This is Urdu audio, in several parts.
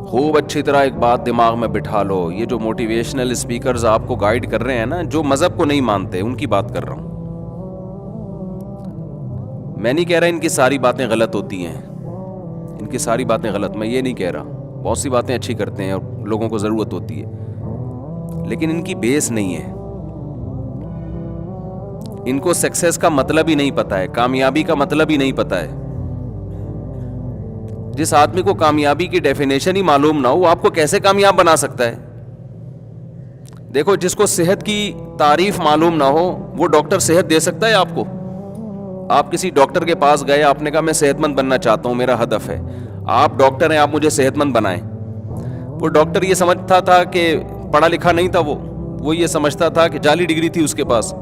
خوب اچھی طرح ایک بات دماغ میں بٹھا لو, یہ جو موٹیویشنل اسپیکرز آپ کو گائیڈ کر رہے ہیں نا, جو مذہب کو نہیں مانتے, ان کی بات کر رہا ہوں. میں نہیں کہہ رہا ان کی ساری باتیں غلط ہوتی ہیں, ان کی ساری باتیں غلط, میں یہ نہیں کہہ رہا, بہت سی باتیں اچھی کرتے ہیں اور لوگوں کو ضرورت ہوتی ہے, لیکن ان کی بیس نہیں ہے. ان کو سکسیس کا مطلب ہی نہیں پتا ہے, کامیابی کا مطلب ہی نہیں پتا ہے. جس آدمی کو کامیابی کی ڈیفینیشن ہی معلوم نہ ہو, وہ آپ کو کیسے کامیاب بنا سکتا ہے؟ دیکھو, جس کو صحت کی تعریف معلوم نہ ہو, وہ ڈاکٹر صحت دے سکتا ہے آپ کو؟ آپ کسی ڈاکٹر کے پاس گئے, آپ نے کہا میں صحت مند بننا چاہتا ہوں, میرا ہدف ہے, آپ ڈاکٹر ہیں, آپ مجھے صحت مند بنائیں. وہ ڈاکٹر یہ سمجھتا تھا کہ پڑھا لکھا نہیں تھا, وہ یہ سمجھتا تھا کہ جعلی ڈگری تھی اس کے پاس,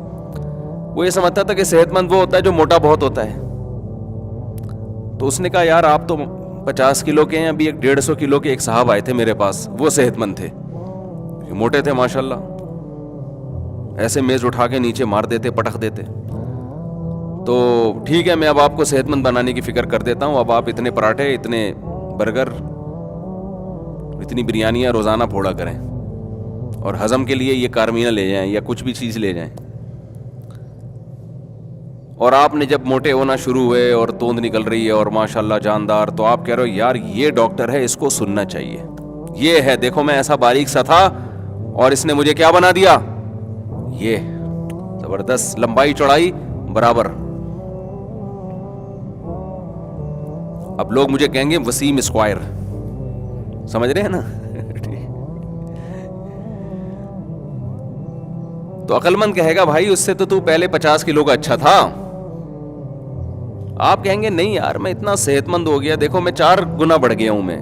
وہ یہ سمجھتا تھا کہ صحت مند وہ ہوتا ہے جو موٹا بہت ہوتا ہے. تو اس نے کہا یار آپ تو 50 کلو کے ہیں, ابھی ایک 150 کلو کے ایک صاحب آئے تھے میرے پاس, وہ صحت مند تھے, موٹے تھے ماشاءاللہ, ایسے میز اٹھا کے نیچے مار دیتے, پٹخ دیتے. تو ٹھیک ہے, میں اب آپ کو صحت مند بنانے کی فکر کر دیتا ہوں, اب آپ اتنے پراٹھے, اتنے برگر, اتنی بریانیاں روزانہ پھوڑا کریں, اور ہضم کے لیے یہ کارمینہ لے جائیں یا کچھ بھی چیز لے جائیں. اور آپ نے جب موٹے ہونا شروع ہوئے اور توند نکل رہی ہے اور ماشاءاللہ جاندار, تو آپ کہہ رہے ہو یار یہ ڈاکٹر ہے, اس کو سننا چاہیے, یہ ہے, دیکھو میں ایسا باریک سا تھا اور اس نے مجھے کیا بنا دیا, یہ زبردست, لمبائی چوڑائی برابر. اب لوگ مجھے کہیں گے وسیم اسکوائر, سمجھ رہے ہیں نا؟ تو عقل مند کہے گا بھائی اس سے تو پہلے 50 کلو کا اچھا تھا. آپ کہیں گے نہیں یار میں اتنا صحت مند ہو گیا, دیکھو میں 4 گنا بڑھ گیا ہوں میں.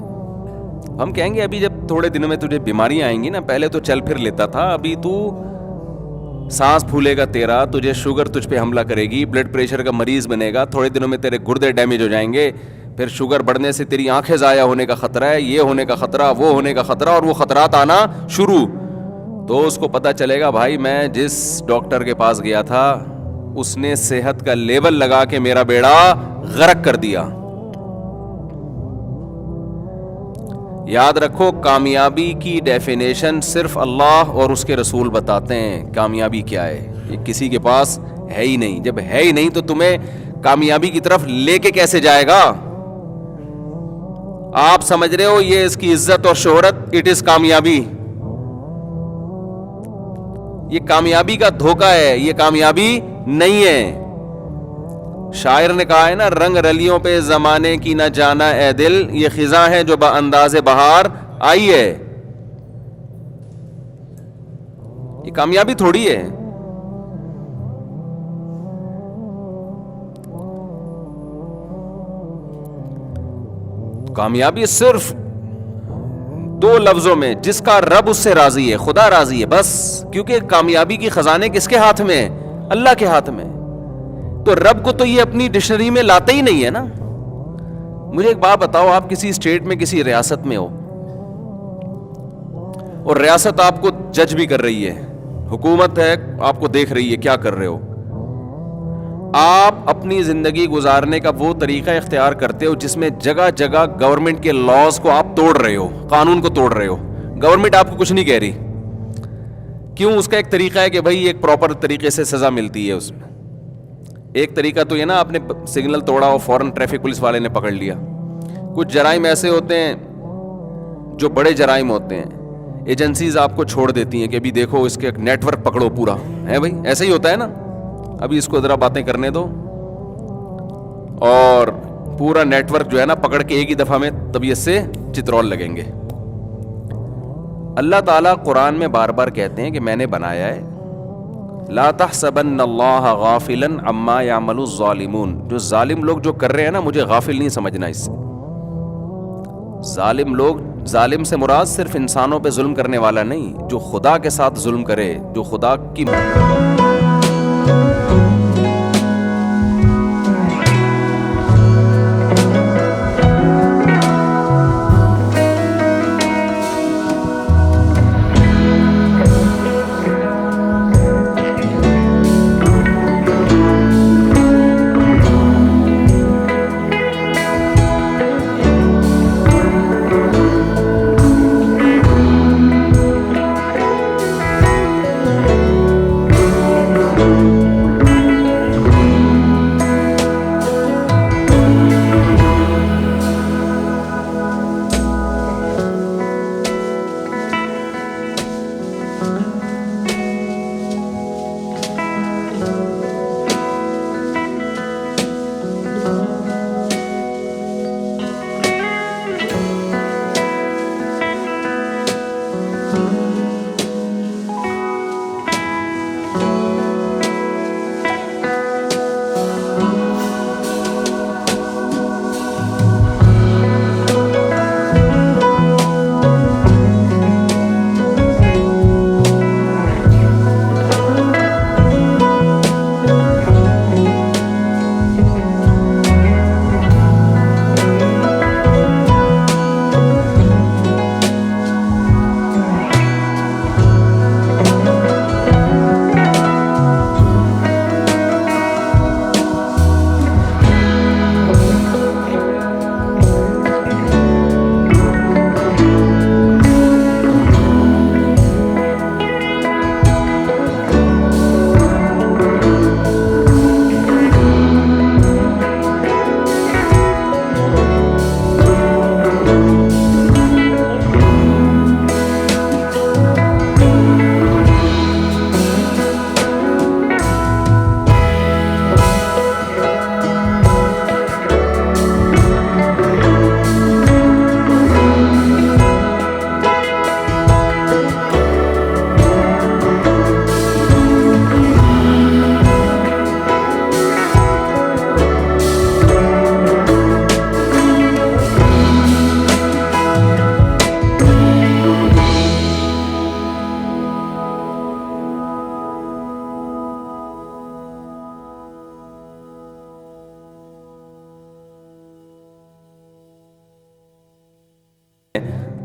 ہم کہیں گے ابھی جب تھوڑے دنوں میں تجھے بیماریاں آئیں گی نا, پہلے تو چل پھر لیتا تھا, ابھی تو سانس پھولے گا تیرا, تجھے شوگر تجھ پہ حملہ کرے گی, بلڈ پریشر کا مریض بنے گا, تھوڑے دنوں میں تیرے گردے ڈیمیج ہو جائیں گے, پھر شوگر بڑھنے سے تیری آنکھیں ضائع ہونے کا خطرہ ہے, یہ ہونے کا خطرہ, وہ ہونے کا خطرہ, اور وہ خطرات آنا شروع. تو اس کو پتہ چلے گا بھائی میں جس ڈاکٹر کے پاس گیا تھا اس نے صحت کا لیول لگا کے میرا بیڑا غرق کر دیا. یاد رکھو, کامیابی کی ڈیفینیشن صرف اللہ اور اس کے رسول بتاتے ہیں. کامیابی کیا ہے یہ کسی کے پاس ہے ہی نہیں. جب ہے ہی نہیں تو تمہیں کامیابی کی طرف لے کے کیسے جائے گا؟ آپ سمجھ رہے ہو یہ اس کی عزت اور شہرت, اٹ از کامیابی. یہ کامیابی کا دھوکہ ہے, یہ کامیابی نہیں ہے. شاعر نے کہا ہے نا, رنگ رلیوں پہ زمانے کی نہ جانا اے دل, یہ خزاں ہے جو بانداز بہار آئی ہے. یہ کامیابی تھوڑی ہے. کامیابی صرف 2 لفظوں میں, جس کا رب اس سے راضی ہے, خدا راضی ہے بس. کیونکہ کامیابی کی خزانے کس کے ہاتھ میں ہیں؟ اللہ کے ہاتھ میں. تو رب کو تو یہ اپنی ڈکشنری میں لاتا ہی نہیں ہے نا. مجھے ایک بات بتاؤ, آپ کسی اسٹیٹ میں کسی ریاست میں ہو اور ریاست آپ کو جج بھی کر رہی ہے, حکومت ہے آپ کو دیکھ رہی ہے کیا کر رہے ہو, آپ اپنی زندگی گزارنے کا وہ طریقہ اختیار کرتے ہو جس میں جگہ جگہ گورنمنٹ کے لاز کو آپ توڑ رہے ہو, قانون کو توڑ رہے ہو. گورنمنٹ آپ کو کچھ نہیں کہہ رہی. کیوں؟ اس کا ایک طریقہ ہے کہ بھائی ایک پراپر طریقے سے سزا ملتی ہے اس میں. ایک طریقہ تو یہ نا, آپ نے سگنل توڑا اور فوراً ٹریفک پولیس والے نے پکڑ لیا. کچھ جرائم ایسے ہوتے ہیں جو بڑے جرائم ہوتے ہیں, ایجنسیز آپ کو چھوڑ دیتی ہیں کہ ابھی دیکھو اس کے نیٹ ورک پکڑو پورا ہے. بھائی ایسے ہی ہوتا ہے نا, ابھی اس کو ذرا باتیں کرنے دو, اور پورا نیٹ ورک جو ہے نا پکڑ کے ایک ہی دفعہ میں طبیعت سے چترول لگیں گے. اللہ تعالیٰ قرآن میں بار بار کہتے ہیں کہ میں نے بنایا ہے, لا تحسبن اللہ غافلا عما یعمل الظالمون. جو ظالم لوگ جو کر رہے ہیں نا, مجھے غافل نہیں سمجھنا اس سے. ظالم لوگ, ظالم سے مراد صرف انسانوں پہ ظلم کرنے والا نہیں, جو خدا کے ساتھ ظلم کرے, جو خدا کی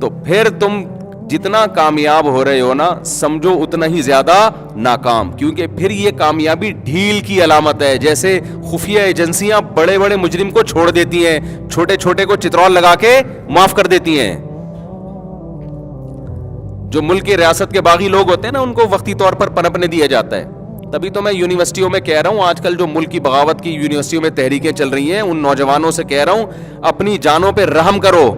تو پھر تم جتنا کامیاب ہو رہے ہو نا سمجھو اتنا ہی زیادہ ناکام, کیونکہ پھر یہ کامیابی ڈھیل کی علامت ہے. جیسے خفیہ ایجنسیاں بڑے بڑے مجرم کو چھوڑ دیتی ہیں, چھوٹے چھوٹے کو چترول لگا کے معاف کر دیتی ہیں. جو ملک کی ریاست کے باغی لوگ ہوتے ہیں نا ان کو وقتی طور پر پنپنے دیا جاتا ہے. تبھی تو میں یونیورسٹیوں میں کہہ رہا ہوں, آج کل جو ملک کی بغاوت کی یونیورسٹیوں میں تحریکیں چل رہی ہیں, ان نوجوانوں سے کہہ رہا ہوں اپنی جانوں پہ رحم کرو.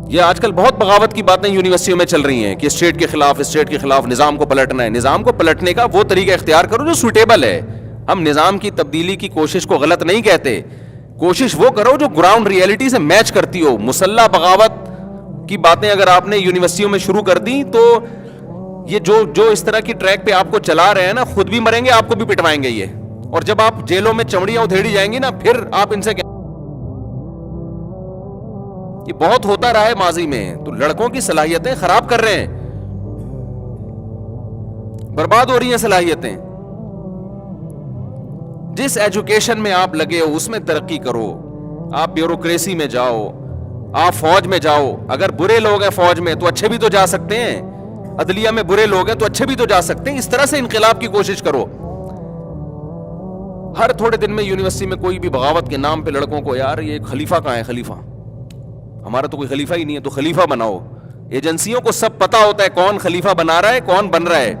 یہ آج کل بہت بغاوت کی باتیں یونیورسٹیوں میں چل رہی ہیں کہ اسٹیٹ کے خلاف نظام کو پلٹنا ہے. نظام کو پلٹنے کا وہ طریقہ اختیار کرو جو سوٹیبل ہے. ہم نظام کی تبدیلی کی کوشش کو غلط نہیں کہتے, کوشش وہ کرو جو گراؤنڈ ریئلٹی سے میچ کرتی ہو. مسلح بغاوت کی باتیں اگر آپ نے یونیورسٹیوں میں شروع کر دی تو یہ جو اس طرح کی ٹریک پہ آپ کو چلا رہے ہیں نا, خود بھی مریں گے, آپ کو بھی پٹوائیں گے یہ. اور جب آپ جیلوں میں چمڑیاں ادھیڑی جائیں گی نا, پھر آپ ان سے یہ بہت ہوتا رہا ہے ماضی میں. تو لڑکوں کی صلاحیتیں خراب کر رہے ہیں, برباد ہو رہی ہیں صلاحیتیں. جس ایجوکیشن میں آپ لگے ہو اس میں ترقی کرو. آپ بیوروکریسی میں جاؤ, آپ فوج میں جاؤ. اگر برے لوگ ہیں فوج میں تو اچھے بھی تو جا سکتے ہیں, عدلیہ میں برے لوگ ہیں تو اچھے بھی تو جا سکتے ہیں. اس طرح سے انقلاب کی کوشش کرو. ہر تھوڑے دن میں یونیورسٹی میں کوئی بھی بغاوت کے نام پہ لڑکوں کو, یار یہ خلیفہ کہاں ہے, خلیفہ ہمارا تو کوئی خلیفہ ہی نہیں ہے, تو خلیفہ بناؤ. ایجنسیوں کو سب پتا ہوتا ہے کون خلیفہ بنا رہا ہے, کون بن رہا ہے.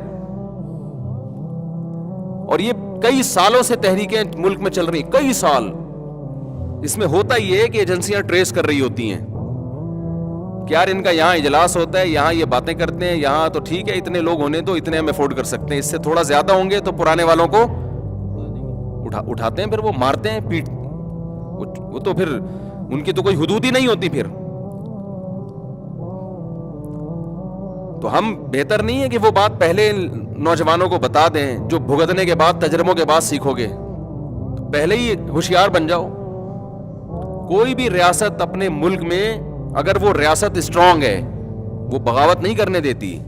اور یہ کئی سالوں سے تحریکیں ملک میں چل رہی ہیں, کئی سال. اس میں ہوتا یہ ہے کہ ایجنسیاں ٹریس کر رہی ہوتی ہیں کہ یار ان کا یہاں اجلاس ہوتا ہے, یہاں یہ باتیں کرتے ہیں, یہاں تو ٹھیک ہے اتنے لوگ ہونے تو اتنے ہم افورڈ کر سکتے ہیں, اس سے تھوڑا زیادہ ہوں گے تو پرانے والوں کو اٹھاتے ہیں, پھر وہ مارتے ہیں, پیٹ. وہ تو پھر ان کی تو کوئی حدود ہی نہیں ہوتی پھر. تو ہم بہتر نہیں ہے کہ وہ بات پہلے نوجوانوں کو بتا دیں, جو بھگتنے کے بعد تجربوں کے بعد سیکھو گے. تو پہلے ہی ہوشیار بن جاؤ. کوئی بھی ریاست اپنے ملک میں اگر وہ ریاست اسٹرانگ ہے وہ بغاوت نہیں کرنے دیتی.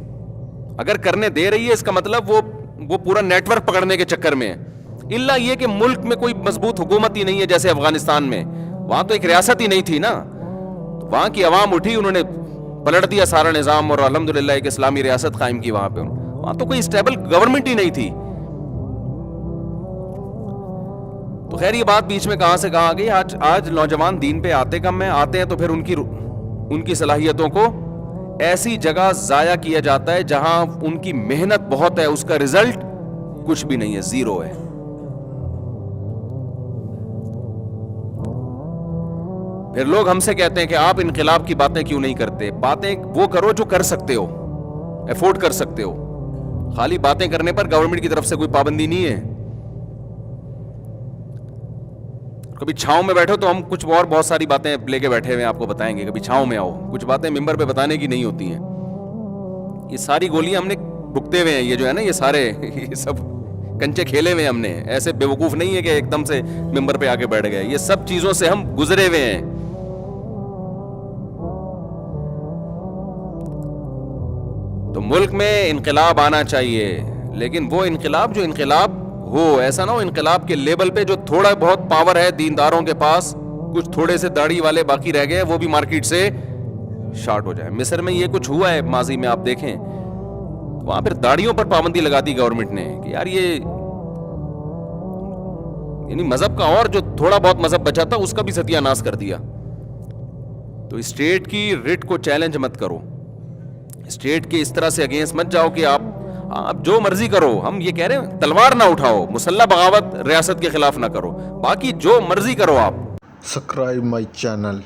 اگر کرنے دے رہی ہے اس کا مطلب وہ پورا نیٹ ورک پکڑنے کے چکر میں ہے. الا یہ کہ ملک میں کوئی مضبوط حکومت ہی نہیں ہے, جیسے افغانستان میں, وہاں تو ایک ریاست ہی نہیں تھی نا. وہاں کی عوام اٹھی, انہوں نے پلٹ دیا سارا نظام اور الحمدللہ ایک اسلامی ریاست قائم کی وہاں پہ. وہاں تو کوئی اسٹیبل گورنمنٹ ہی نہیں تھی. تو خیر یہ بات بیچ میں کہاں سے کہاں گئی. آج نوجوان دین پہ آتے کم ہیں, آتے ہیں تو پھر ان کی صلاحیتوں کو ایسی جگہ ضائع کیا جاتا ہے جہاں ان کی محنت بہت ہے, اس کا رزلٹ کچھ بھی نہیں ہے, زیرو ہے. پھر لوگ ہم سے کہتے ہیں کہ آپ انقلاب کی باتیں کیوں نہیں کرتے. باتیں وہ کرو جو کر سکتے ہو, افورڈ کر سکتے ہو. خالی باتیں کرنے پر گورنمنٹ کی طرف سے کوئی پابندی نہیں ہے. کبھی چھاؤں میں بیٹھو تو ہم کچھ اور بہت ساری باتیں لے کے بیٹھے ہوئے ہیں, آپ کو بتائیں گے. کبھی چھاؤں میں آؤ, کچھ باتیں ممبر پہ بتانے کی نہیں ہوتی ہیں. یہ ساری گولیاں ہم نے بھگتے ہوئے ہیں. یہ جو ہے نا یہ سارے یہ سب کنچے کھیلے ہوئے ہم نے. ایسے بے وقوف نہیں ہے کہ ایک دم سے ممبر پہ آ کے بیٹھ گئے. یہ سب چیزوں سے ہم گزرے ہوئے ہیں. تو ملک میں انقلاب آنا چاہیے, لیکن وہ انقلاب جو انقلاب ہو, ایسا نہ ہو انقلاب کے لیبل پہ جو تھوڑا بہت پاور ہے دینداروں کے پاس, کچھ تھوڑے سے داڑھی والے باقی رہ گئے, وہ بھی مارکیٹ سے شارٹ ہو جائے. مصر میں یہ کچھ ہوا ہے ماضی میں, آپ دیکھیں وہاں پھر داڑھیوں پر پابندی لگا دی گورنمنٹ نے کہ یار یہ یعنی مذہب کا, اور جو تھوڑا بہت مذہب بچا تھا اس کا بھی ستیہ ناش کر دیا. تو اسٹیٹ کی رٹ کو چیلنج مت کرو, اسٹیٹ کے اس طرح سے اگینسٹ مت جاؤ کہ آپ جو مرضی کرو. ہم یہ کہہ رہے ہیں تلوار نہ اٹھاؤ, مسلح بغاوت ریاست کے خلاف نہ کرو, باقی جو مرضی کرو آپ. Subscribe my channel.